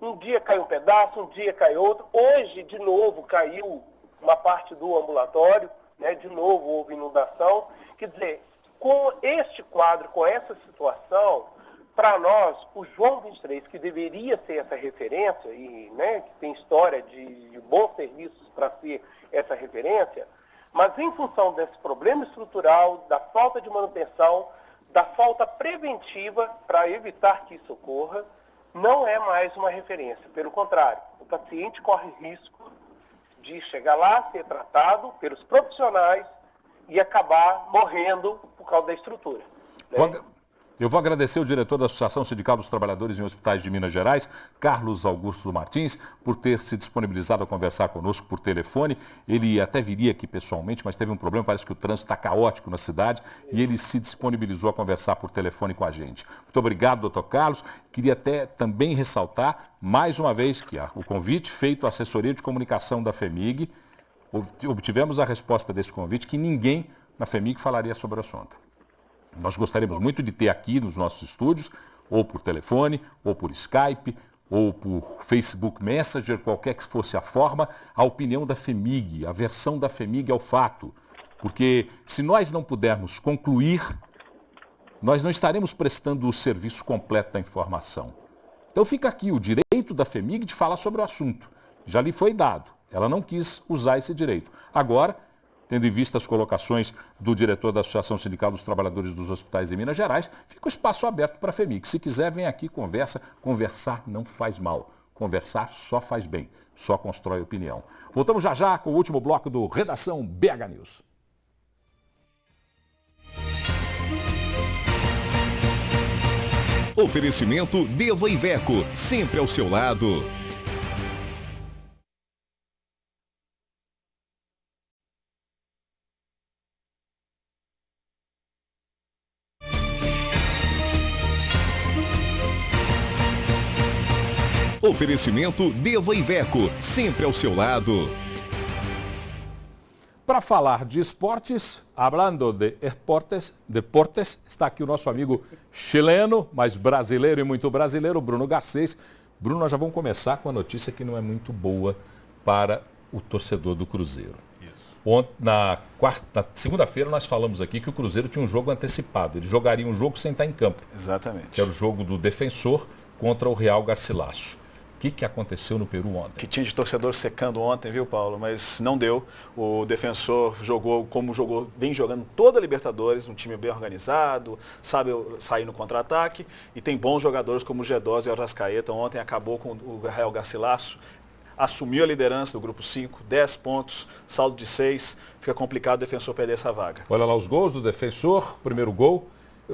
Um dia cai um pedaço, um dia cai outro. Hoje, de novo, caiu uma parte do ambulatório, né? De novo houve inundação. Quer dizer, com este quadro, com essa situação, para nós, o João 23, que deveria ser essa referência, e, né, que tem história de bons serviços para ser essa referência, mas em função desse problema estrutural, da falta de manutenção, da falta preventiva para evitar que isso ocorra, não é mais uma referência. Pelo contrário, o paciente corre risco de chegar lá, ser tratado pelos profissionais e acabar morrendo por causa da estrutura. Né? Eu vou agradecer o diretor da Associação Sindical dos Trabalhadores em Hospitais de Minas Gerais, Carlos Augusto Martins, por ter se disponibilizado a conversar conosco por telefone. Ele até viria aqui pessoalmente, mas teve um problema, parece que o trânsito está caótico na cidade, e ele se disponibilizou a conversar por telefone com a gente. Muito obrigado, doutor Carlos. Queria até também ressaltar, mais uma vez, que o convite feito à assessoria de comunicação da FEMIG, obtivemos a resposta desse convite que ninguém na FEMIG falaria sobre o assunto. Nós gostaríamos muito de ter aqui nos nossos estúdios, ou por telefone, ou por Skype, ou por Facebook Messenger, qualquer que fosse a forma, a opinião da FEMIG, a versão da FEMIG ao fato. Porque se nós não pudermos concluir, nós não estaremos prestando o serviço completo da informação. Então fica aqui o direito da FEMIG de falar sobre o assunto. Já lhe foi dado. Ela não quis usar esse direito. Agora, tendo em vista as colocações do diretor da Associação Sindical dos Trabalhadores dos Hospitais em Minas Gerais, fica o espaço aberto para a FEMIG. Se quiser, vem aqui, conversa. Conversar não faz mal. Conversar só faz bem. Só constrói opinião. Voltamos já já com o último bloco do Redação BH News. Oferecimento Deva Iveco, sempre ao seu lado. Oferecimento Deva Iveco, sempre ao seu lado. Para falar de esportes, hablando de deportes, está aqui o nosso amigo chileno, mas brasileiro e muito brasileiro, Bruno Garcês. Bruno, nós já vamos começar com a notícia que não é muito boa para o torcedor do Cruzeiro. Ontem, na segunda-feira nós falamos aqui que o Cruzeiro tinha um jogo antecipado. Ele jogaria um jogo sem estar em campo. Exatamente. Que era o jogo do Defensor contra o Real Garcilaso. O que aconteceu no Peru ontem? Que tinha de torcedor secando ontem, viu, Paulo? Mas não deu. O Defensor jogou como jogou, vem jogando toda a Libertadores, um time bem organizado, sabe sair no contra-ataque e tem bons jogadores como o G2 e o Arrascaeta. Ontem acabou com o Real Garcilaso, assumiu a liderança do grupo 5, 10 pontos, saldo de 6. Fica complicado o Defensor perder essa vaga. Olha lá os gols do Defensor, primeiro gol.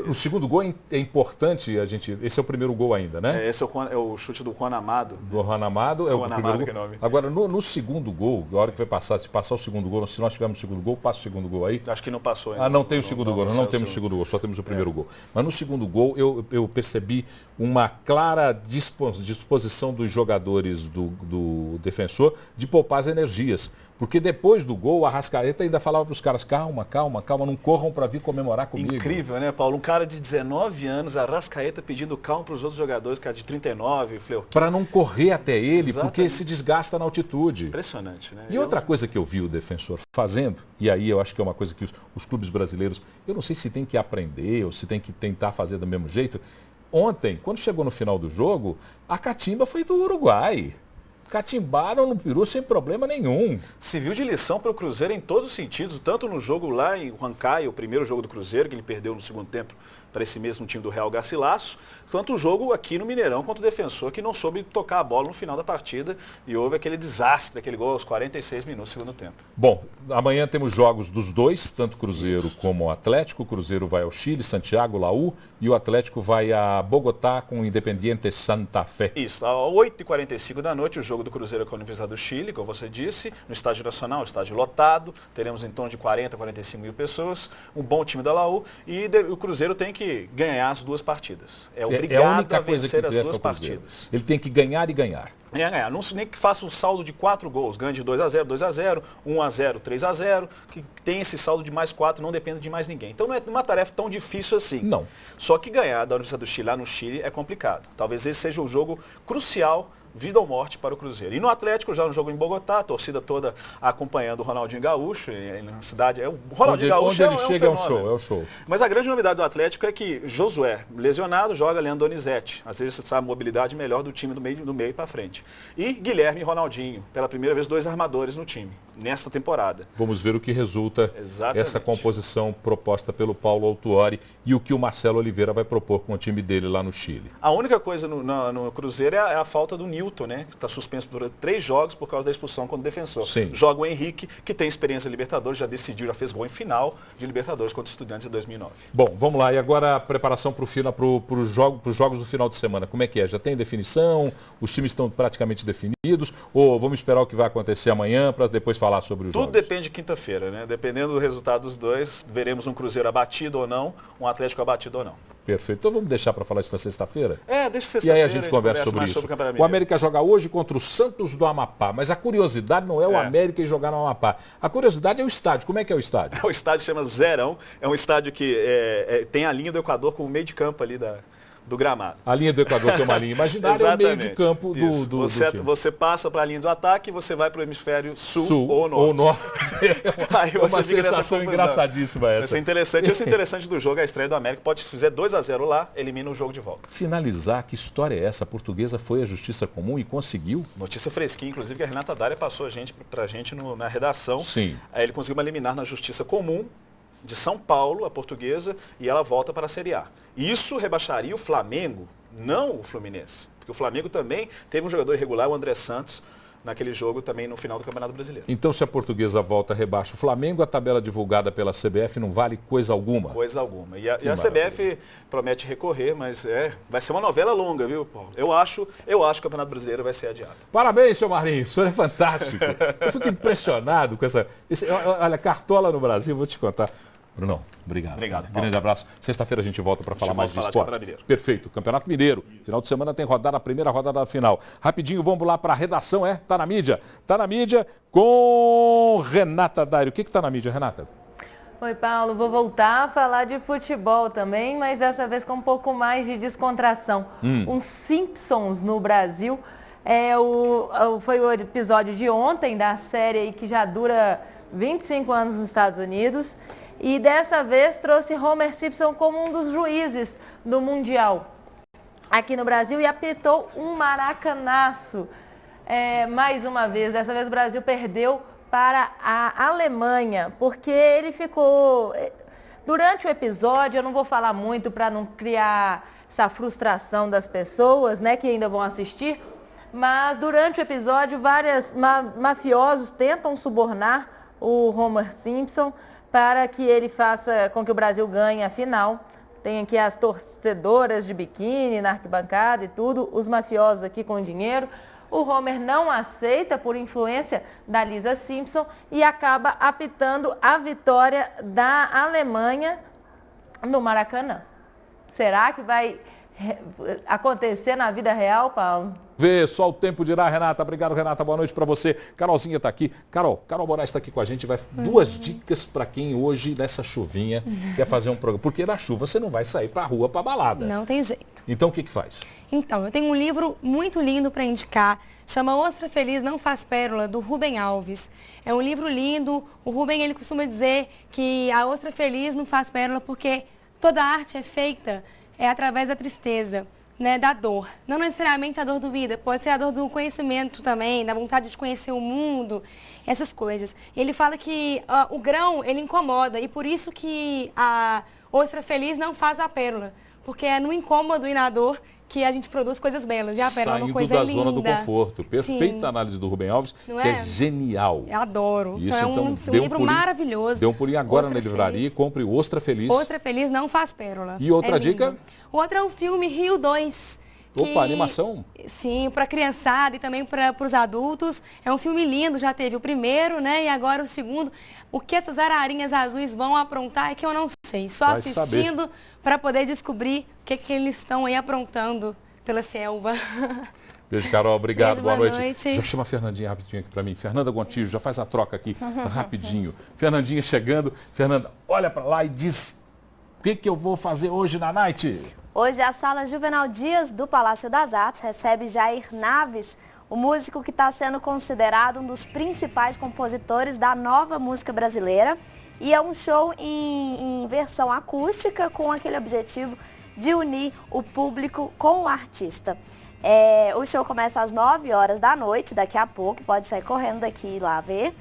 O segundo gol é importante, esse é o primeiro gol ainda, né? Esse é o chute do Juan Amado. Do Juan Amado, é o primeiro gol. Nome. Agora, no segundo gol, a hora que vai passar, se passar o segundo gol, se nós tivermos o segundo gol, passa o segundo gol aí. Acho que não passou ainda. Não tem o segundo gol, não temos o segundo gol, só temos o primeiro gol. Mas no segundo gol, eu percebi uma clara disposição dos jogadores do Defensor de poupar as energias. Porque depois do gol, a Arrascaeta ainda falava para os caras, calma, não corram para vir comemorar comigo. Incrível, né, Paulo? Um cara de 19 anos, a Arrascaeta pedindo calma para os outros jogadores, que era de 39, para não correr até ele, Exatamente. Porque se desgasta na altitude. Impressionante, né? E outra coisa que eu vi o Defensor fazendo, e aí eu acho que é uma coisa que os clubes brasileiros, eu não sei se tem que aprender ou se tem que tentar fazer do mesmo jeito. Ontem, quando chegou no final do jogo, a catimba foi do Uruguai. Catimbaram no Peru sem problema nenhum. Se viu de lição para o Cruzeiro em todos os sentidos, tanto no jogo lá em Huancayo, o primeiro jogo do Cruzeiro, que ele perdeu no segundo tempo para esse mesmo time do Real Garcilaso, quanto o jogo aqui no Mineirão contra o Defensor, que não soube tocar a bola no final da partida e houve aquele desastre, aquele gol aos 46 minutos do segundo tempo. Bom, amanhã temos jogos dos dois, tanto Cruzeiro como Atlético. O Cruzeiro vai ao Chile, Santiago, Laú, e o Atlético vai a Bogotá com o Independiente Santa Fé. Isso, às 8h45 da noite, o jogo do Cruzeiro com a Universidade do Chile, como você disse, no Estádio Nacional, estádio lotado, teremos em torno de 40, 45 mil pessoas, um bom time da Laú, e o Cruzeiro tem que ganhar as duas partidas. É obrigado a vencer as duas partidas. Ele tem que ganhar e ganhar. Ganhar. Não nem que faça um saldo de 4 gols, ganhe de 2-0, 2-0, 1-0, 3-0, que tem esse saldo de mais 4, não depende de mais ninguém. Então não é uma tarefa tão difícil assim. Não. Só que ganhar da Universidade do Chile lá no Chile é complicado. Talvez esse seja um jogo crucial, vida ou morte para o Cruzeiro. E no Atlético, já no jogo em Bogotá, a torcida toda acompanhando o Ronaldinho Gaúcho, na cidade, o Ronaldinho Gaúcho onde ele chega é um show. Mas a grande novidade do Atlético é que Josué, lesionado, joga Leandro Donizete. Às vezes você sabe a mobilidade melhor do time do meio para frente. E Guilherme e Ronaldinho, pela primeira vez 2 armadores no time, nesta temporada. Vamos ver o que resulta essa composição proposta pelo Paulo Autuori e o que o Marcelo Oliveira vai propor com o time dele lá no Chile. A única coisa no Cruzeiro é a falta do Nilton, né? Que está suspenso por 3 jogos por causa da expulsão contra o Defensor. Sim. Joga o Henrique, que tem experiência em Libertadores, já decidiu, já fez gol em final de Libertadores contra os Estudiantes em 2009. Bom, vamos lá. E agora a preparação para os jogos do final de semana. Como é que é? Já tem definição? Os times estão praticamente definidos? Ou vamos esperar o que vai acontecer amanhã para depois falar sobre os jogos? Tudo depende de quinta-feira, né? Dependendo do resultado dos dois, veremos um Cruzeiro abatido ou não, um Atlético abatido ou não. Perfeito. Então vamos deixar para falar isso na sexta-feira? Deixa sexta-feira. E aí a gente conversa sobre isso. O América joga hoje contra o Santos do Amapá, mas a curiosidade não é o América ir jogar no Amapá. A curiosidade é o estádio. Como é que é o estádio? O estádio chama Zerão. É um estádio que tem a linha do Equador como meio de campo ali do gramado. A linha do Equador tem uma linha imaginária, é o meio de campo do time. Você passa para a linha do ataque e você vai para o hemisfério sul ou norte. Ou norte. Aí É você uma fica nessa sensação confusão. engraçadíssima essa. Isso é interessante. Isso é interessante do jogo, a estreia do América. Pode, se fizer 2-0 lá, elimina o jogo de volta. Finalizar, que história é essa? A Portuguesa foi à Justiça Comum e conseguiu? Notícia fresquinha, inclusive, que a Renata Dália passou pra gente na redação. Sim. Aí ele conseguiu uma liminar na Justiça Comum de São Paulo, a Portuguesa, e ela volta para a Série A. Isso rebaixaria o Flamengo, não o Fluminense. Porque o Flamengo também teve um jogador irregular, o André Santos, naquele jogo também no final do Campeonato Brasileiro. Então, se a Portuguesa volta, rebaixa o Flamengo, a tabela divulgada pela CBF não vale coisa alguma? Coisa alguma. E a CBF promete recorrer, mas vai ser uma novela longa, viu, Paulo? Eu acho que o Campeonato Brasileiro vai ser adiado. Parabéns, seu Marinho, o senhor é fantástico. Eu fico impressionado com essa... olha, cartola no Brasil, vou te contar. Brunão, obrigado. Obrigado, Paulo. Grande abraço. Sexta-feira a gente volta para falar mais de falar de esporte. Campeonato Mineiro. Perfeito. Campeonato Mineiro. Final de semana tem rodada, a primeira rodada da final. Rapidinho, vamos lá para a redação, Tá na mídia. Tá na mídia com Renata Dário. O que está na mídia, Renata? Oi, Paulo. Vou voltar a falar de futebol também, mas dessa vez com um pouco mais de descontração. Os Simpsons no Brasil foi o episódio de ontem da série aí que já dura 25 anos nos Estados Unidos. E dessa vez trouxe Homer Simpson como um dos juízes do Mundial aqui no Brasil e apitou um maracanaço mais uma vez. Dessa vez o Brasil perdeu para a Alemanha, porque ele ficou... Durante o episódio, eu não vou falar muito para não criar essa frustração das pessoas, que ainda vão assistir, mas durante o episódio vários mafiosos tentam subornar o Homer Simpson para que ele faça com que o Brasil ganhe a final. Tem aqui as torcedoras de biquíni na arquibancada e tudo, os mafiosos aqui com dinheiro. O Homer não aceita por influência da Lisa Simpson e acaba apitando a vitória da Alemanha no Maracanã. Será que vai acontecer na vida real, Paulo? Vê, só o tempo dirá, Renata. Obrigado, Renata. Boa noite para você. Carolzinha está aqui. Carol Moraes está aqui com a gente. Vai duas dicas para quem hoje, nessa chuvinha, quer fazer um programa. Porque na chuva você não vai sair para a rua, para balada. Não tem jeito. Então o que faz? Então, eu tenho um livro muito lindo para indicar. Chama Ostra Feliz Não Faz Pérola, do Rubem Alves. É um livro lindo. O Rubem, ele costuma dizer que a ostra feliz não faz pérola porque toda arte é feita através da tristeza. Da dor. Não necessariamente a dor do vida, pode ser a dor do conhecimento também, da vontade de conhecer o mundo, essas coisas. Ele fala que o grão, ele incomoda e por isso que a ostra feliz não faz a pérola, porque é no incômodo e na dor que a gente produz coisas belas. E a pérola é uma coisa linda. Saindo da zona do conforto. Perfeita Sim. análise do Rubem Alves, Não que é genial. Eu adoro. Isso, então, é um livro maravilhoso. Dê um pulinho agora Ostra na livraria e compre o Ostra Feliz. Ostra Feliz Não Faz Pérola. E outra lindo. dica? Outra é o filme Rio 2. Opa, animação? Sim, para criançada e também para os adultos. É um filme lindo, já teve o primeiro, e agora o segundo. O que essas ararinhas azuis vão aprontar é que eu não sei. Só Vai assistindo para poder descobrir o que eles estão aí aprontando pela selva. Beijo, Carol. Obrigado. Beijo, boa boa noite. noite. Já chama a Fernandinha rapidinho aqui para mim. Fernanda Gontijo, já faz a troca aqui rapidinho. Fernandinha chegando. Fernanda, olha para lá e diz o que eu vou fazer hoje na night. Hoje a Sala Juvenal Dias do Palácio das Artes recebe Jair Naves, o músico que está sendo considerado um dos principais compositores da nova música brasileira. E é um show em versão acústica com aquele objetivo de unir o público com o artista. O show começa às 9 horas da noite, daqui a pouco, pode sair correndo daqui e lá ver.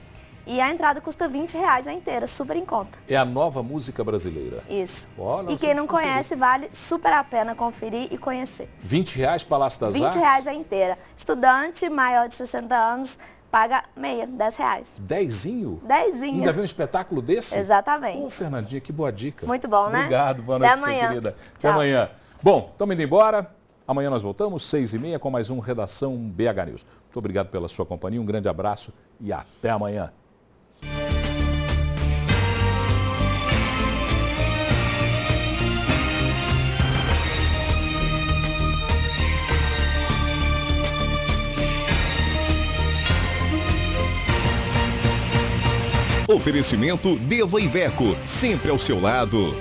E a entrada custa R$20 a inteira, super em conta. É a nova música brasileira. Isso. Olha, e quem não conhece, vale super a pena conferir e conhecer. R$20, Palácio das Artes? R$20 a inteira. Estudante maior de 60 anos paga meia, R$10. Dezinho? Dezinho. Ainda vê um espetáculo desse? Exatamente. Ô, Fernandinha, que boa dica. Muito bom, né? Obrigado, boa noite, Até amanhã. querida. Tchau. Até amanhã. Bom, estamos indo embora. Amanhã nós voltamos, 6h30, com mais um Redação BH News. Muito obrigado pela sua companhia, um grande abraço e até amanhã. Oferecimento Deva Iveco, sempre ao seu lado.